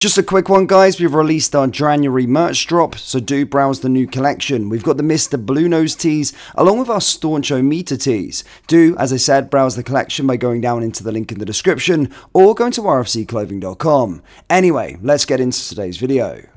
Just a quick one, guys. We've released our January merch drop, so do browse the new collection. We've got the Mr. Blue Nose tees, along with our Stauncho Meter tees. Do, as I said, browse the collection by going down into the link in the description, or going to rfcclothing.com. Anyway, let's get into today's video.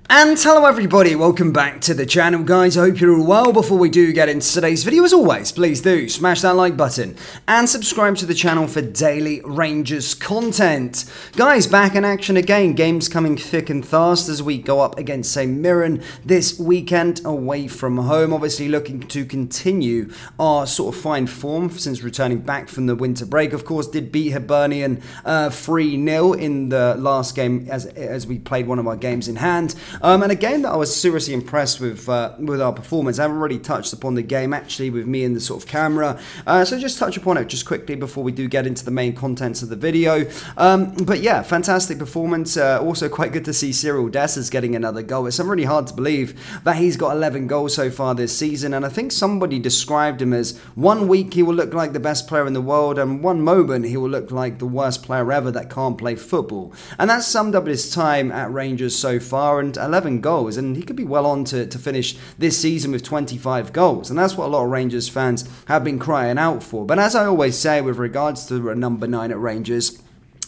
And hello everybody, welcome back to the channel, guys. I hope you're all well. Before we do get into today's video, as always, please do smash that like button and subscribe to the channel for daily Rangers content. Guys, back in action again, games coming thick and fast as we go up against St. Mirren this weekend away from home. Obviously looking to continue our sort of fine form since returning back from the winter break. Of course, did beat Hibernian 3-0 in the last game as we played one of our games in hand. And a game that I was seriously impressed with our performance. I haven't really touched upon the game actually with me in the sort of camera, so just touch upon it just quickly before we do get into the main contents of the video. But yeah, fantastic performance. Also quite good to see Cyril Dessers getting another goal. It's really hard to believe that he's got 11 goals so far this season, and I think somebody described him as 1 week he will look like the best player in the world, and one moment he will look like the worst player ever that can't play football. And that's summed up his time at Rangers so far, and 11 goals, and he could be well on to finish this season with 25 goals, and that's what a lot of Rangers fans have been crying out for. But as I always say with regards to number 9 at Rangers,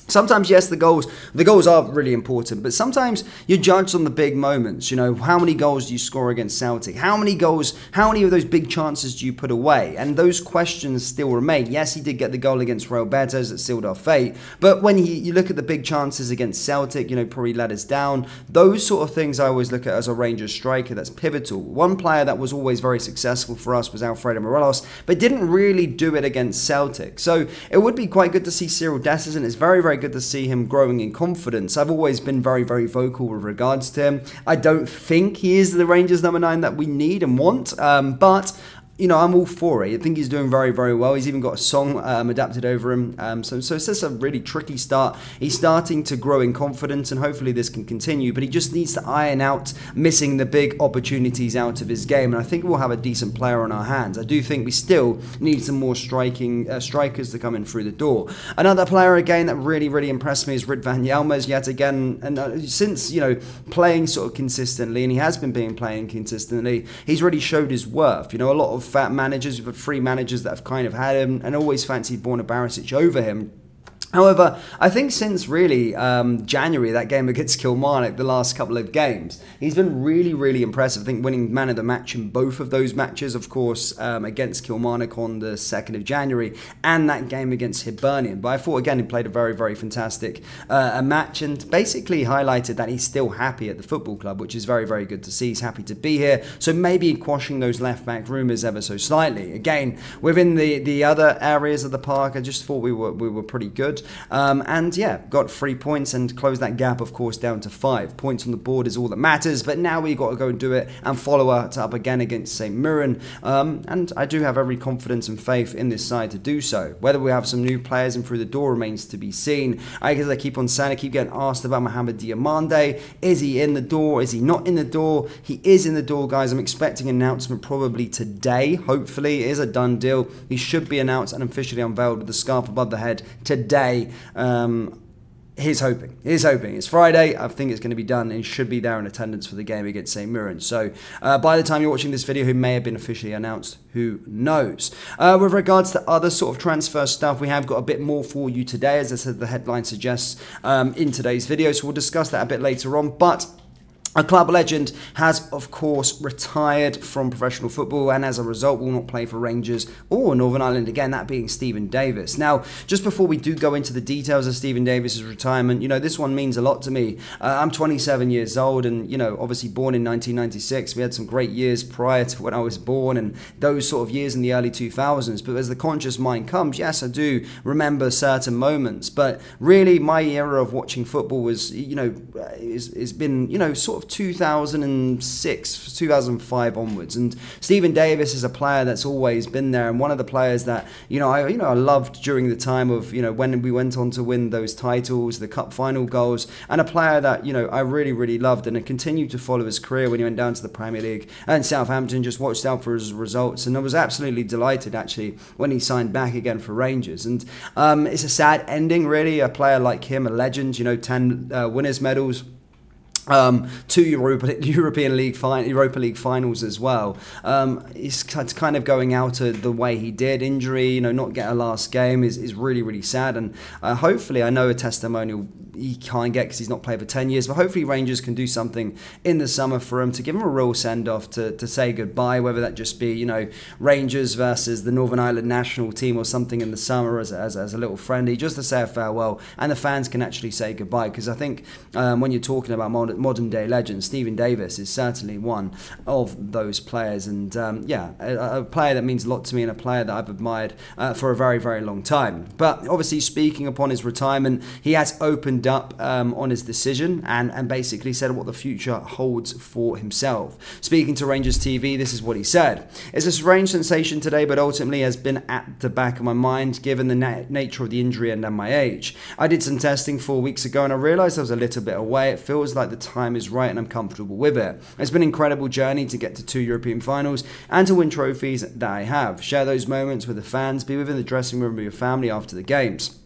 sometimes, yes, the goals are really important, but sometimes you're judged on the big moments. You know, how many goals do you score against Celtic? How many of those big chances do you put away? And those questions still remain. Yes, he did get the goal against Real Betis that sealed our fate, but when you look at the big chances against Celtic, you know, probably let us down. Those sort of things I always look at as a Rangers striker that's pivotal. One player that was always very successful for us was Alfredo Morelos, but didn't really do it against Celtic. So it would be quite good to see Cyril Dessers, and it's very, very good to see him growing in confidence. I've always been very, very vocal with regards to him. I don't think he is the Rangers number 9 that we need and want, but you know, I'm all for it. I think he's doing very, very well. He's even got a song adapted over him. So it's just a really tricky start. He's starting to grow in confidence, and hopefully this can continue. But he just needs to iron out missing the big opportunities out of his game. And I think we'll have a decent player on our hands. I do think we still need some more strikers to come in through the door. Another player, again, that really, really impressed me is Ridvan Yilmaz yet again. And since, you know, playing sort of consistently, and he has been playing consistently, he's really showed his worth. You know, a lot of fat managers, but 3 managers that have kind of had him and always fancied Borna Barisic over him. However, I think since really January, that game against Kilmarnock, the last couple of games, he's been really, really impressive. I think winning man of the match in both of those matches, of course, against Kilmarnock on the 2nd of January and that game against Hibernian. But I thought, again, he played a very, very fantastic match and basically highlighted that he's still happy at the football club, which is very, very good to see. He's happy to be here. So maybe quashing those left-back rumours ever so slightly. Again, within the other areas of the park, I just thought we were pretty good. And yeah, got 3 points and closed that gap, of course, down to 5 points on the board is all that matters. But now we've got to go and do it and follow it up again against St. Mirren. And I do have every confidence and faith in this side to do so. Whether we have some new players in through the door remains to be seen. I guess I keep on saying, I keep getting asked about Mohamed Diamande. Is he in the door? Is he not in the door? He is in the door, guys. I'm expecting an announcement probably today. Hopefully, it is a done deal. He should be announced and officially unveiled with the scarf above the head today. He's hoping. It's Friday. I think it's going to be done, and he should be there in attendance for the game against St. Mirren. So by the time you're watching this video, he may have been officially announced. Who knows? With regards to other sort of transfer stuff, we have got a bit more for you today. As I said, the headline suggests in today's video. So we'll discuss that a bit later on. But a club legend has, of course, retired from professional football, and as a result will not play for Rangers or Northern Ireland again, that being Stephen Davis. Now, just before we do go into the details of Stephen Davis's retirement, you know, this one means a lot to me. I'm 27 years old and, you know, obviously born in 1996. We had some great years prior to when I was born and those sort of years in the early 2000s. But as the conscious mind comes, yes, I do remember certain moments. But really, my era of watching football was, you know, has been, you know, sort sort of 2006, 2005 onwards. And Stephen Davis is a player that's always been there, and one of the players that I loved during the time of when we went on to win those titles, the cup final goals, and a player that I really loved, and I continued to follow his career when he went down to the Premier League and Southampton. Just watched out for his results, and I was absolutely delighted actually when he signed back again for Rangers. And it's a sad ending, really. A player like him, a legend, 10 winners' medals. 2 Europa League finals as well. He's kind of going out the way he did. Injury, not get a last game is really sad. And hopefully, I know a testimonial he can't get because he's not played for 10 years, but hopefully Rangers can do something in the summer for him to give him a real send-off to say goodbye, whether that just be Rangers versus the Northern Ireland national team or something in the summer as a little friendly, just to say a farewell, and the fans can actually say goodbye. Because I think when you're talking about modern day legends, Stephen Davis is certainly one of those players, and a player that means a lot to me and a player that I've admired for a very long time. But obviously, speaking upon his retirement, he has opened up on his decision and basically said what the future holds for himself. Speaking to Rangers TV, this is what he said: "It's a strange sensation today, but ultimately has been at the back of my mind given the nature of the injury and my age. I did some testing 4 weeks ago and I realised I was a little bit away. It feels like the time is right and I'm comfortable with it. It's been an incredible journey to get to 2 European finals and to win trophies that I have. Share those moments with the fans, be within the dressing room with your family after the games.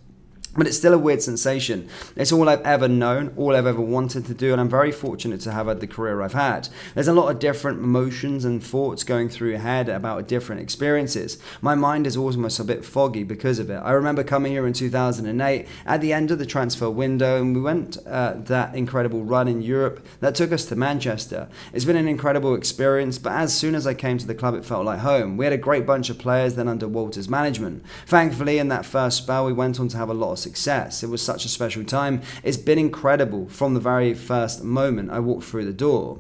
But it's still a weird sensation. It's all I've ever known, all I've ever wanted to do, and I'm very fortunate to have had the career I've had. There's a lot of different emotions and thoughts going through your head about different experiences. My mind is almost a bit foggy because of it. I remember coming here in 2008 at the end of the transfer window, and we went that incredible run in Europe that took us to Manchester. It's been an incredible experience, but as soon as I came to the club, it felt like home. We had a great bunch of players then under Walter's management. Thankfully, in that first spell, we went on to have a lot of success. It was such a special time. It's been incredible from the very first moment I walked through the door."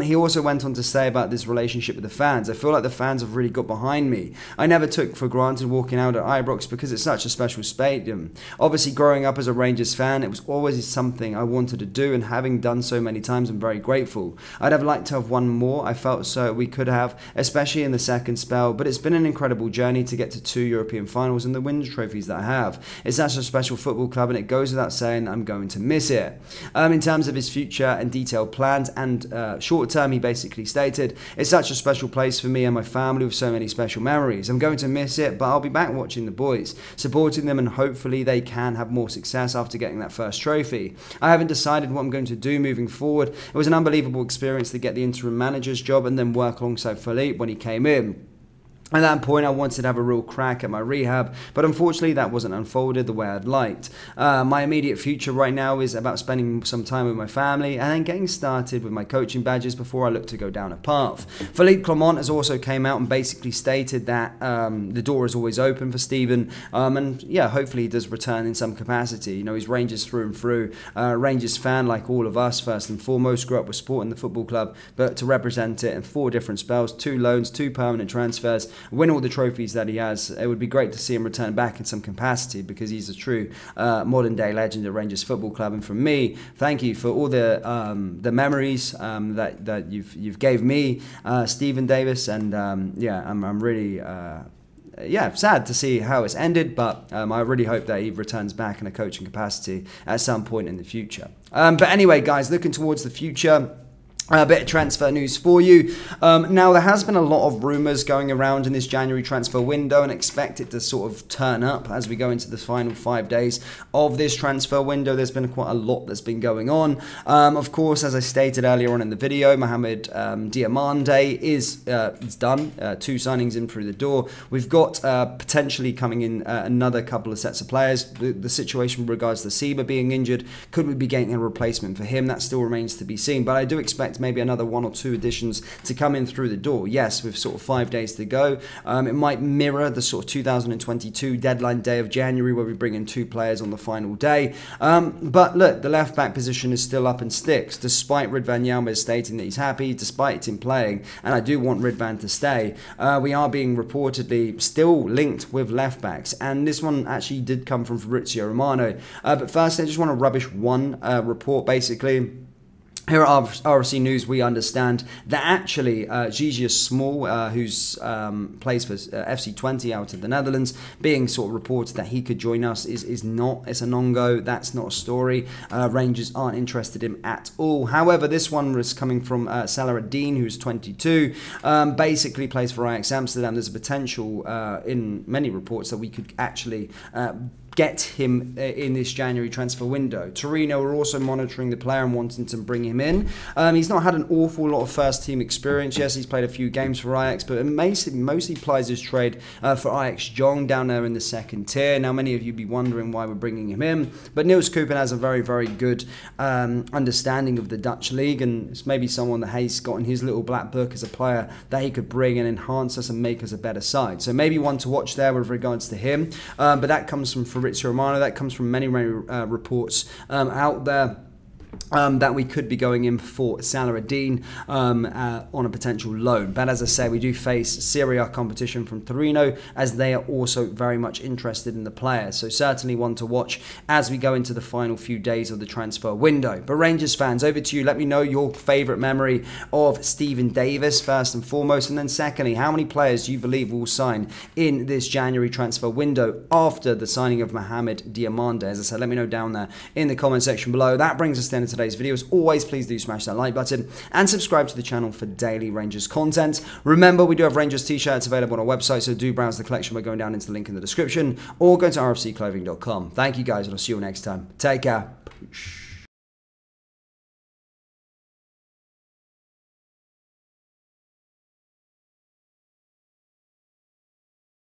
He also went on to say about this relationship with the fans: "I feel like the fans have really got behind me. I never took for granted walking out at Ibrox because it's such a special stadium. Obviously, growing up as a Rangers fan, it was always something I wanted to do, and having done so many times, I'm very grateful. I'd have liked to have won more. I felt so we could have, especially in the second spell, but it's been an incredible journey to get to 2 European finals and the win trophies that I have. It's such a special football club, and it goes without saying I'm going to miss it." In terms of his future and detailed plans and short term, he basically stated, "It's such a special place for me and my family with so many special memories. I'm going to miss it, but I'll be back watching the boys, supporting them, and hopefully they can have more success after getting that first trophy. I haven't decided what I'm going to do moving forward. It was an unbelievable experience to get the interim manager's job and then work alongside Philippe when he came in. At that point, I wanted to have a real crack at my rehab, but unfortunately that wasn't unfolded the way I'd liked. My immediate future right now is about spending some time with my family and then getting started with my coaching badges before I look to go down a path." Philippe Clement has also came out and basically stated that the door is always open for Stephen, and yeah, hopefully he does return in some capacity. He's Rangers through and through, Rangers fan like all of us first and foremost, grew up with sport in the football club, but to represent it in 4 different spells, 2 loans, 2 permanent transfers, win all the trophies that he has. It would be great to see him return back in some capacity because he's a true modern day legend at Rangers Football Club. And from me, thank you for all the memories that you've gave me, Stephen Davis, and I'm really sad to see how it's ended, but I really hope that he returns back in a coaching capacity at some point in the future. But anyway, guys, looking towards the future, a bit of transfer news for you. Now, there has been a lot of rumours going around in this January transfer window, and expect it to sort of turn up as we go into the final 5 days of this transfer window. There's been quite a lot that's been going on. Of course, as I stated earlier on in the video, Mohamed Diamande is done. 2 signings in through the door. We've got potentially coming in another couple of sets of players. The situation with regards to Seba being injured, could we be getting a replacement for him? That still remains to be seen, but I do expect maybe another 1 or 2 additions to come in through the door. Yes, with sort of 5 days to go. It might mirror the sort of 2022 deadline day of January where we bring in 2 players on the final day. But look, the left back position is still up in sticks, despite Ridvan Yalmaz stating that he's happy, despite him playing, and I do want Ridvan to stay. We are being reportedly still linked with left backs, and this one actually did come from Fabrizio Romano. But first, I just want to rubbish one report, basically. Here at RFC News, we understand that actually Gigi Small, who's plays for FC20 out of the Netherlands, being sort of reported that he could join us is not. It's a non-go. That's not a story. Rangers aren't interested in him at all. However, this one was coming from Salah Ad-Din, who's 22, basically plays for Ajax Amsterdam. There's a potential in many reports that we could actually get him in this January transfer window. Torino are also monitoring the player and wanting to bring him in. He's not had an awful lot of first team experience. Yes, he's played a few games for Ajax, but mostly plies his trade for Ajax Jong down there in the second tier. Now, many of you be wondering why we're bringing him in, but Niels Koepen has a very, very good understanding of the Dutch league, and it's maybe someone that he's got in his little black book as a player that he could bring and enhance us and make us a better side. So maybe one to watch there with regards to him, but that comes from Romano. That comes from many reports out there. That we could be going in for Salah Ad-Din on a potential loan. But as I say, we do face Serie A competition from Torino, as they are also very much interested in the player. So certainly one to watch as we go into the final few days of the transfer window. But Rangers fans, over to you. Let me know your favourite memory of Steven Davis, first and foremost. And then secondly, how many players do you believe will sign in this January transfer window after the signing of Mohamed Diamande? As I said, let me know down there in the comment section below. That brings us then to today's video. As always, please do smash that like button and subscribe to the channel for daily Rangers content. Remember, we do have Rangers t-shirts available on our website, so do browse the collection by going down into the link in the description or go to rfcclothing.com. Thank you guys, and I'll see you all next time. Take care. Peace.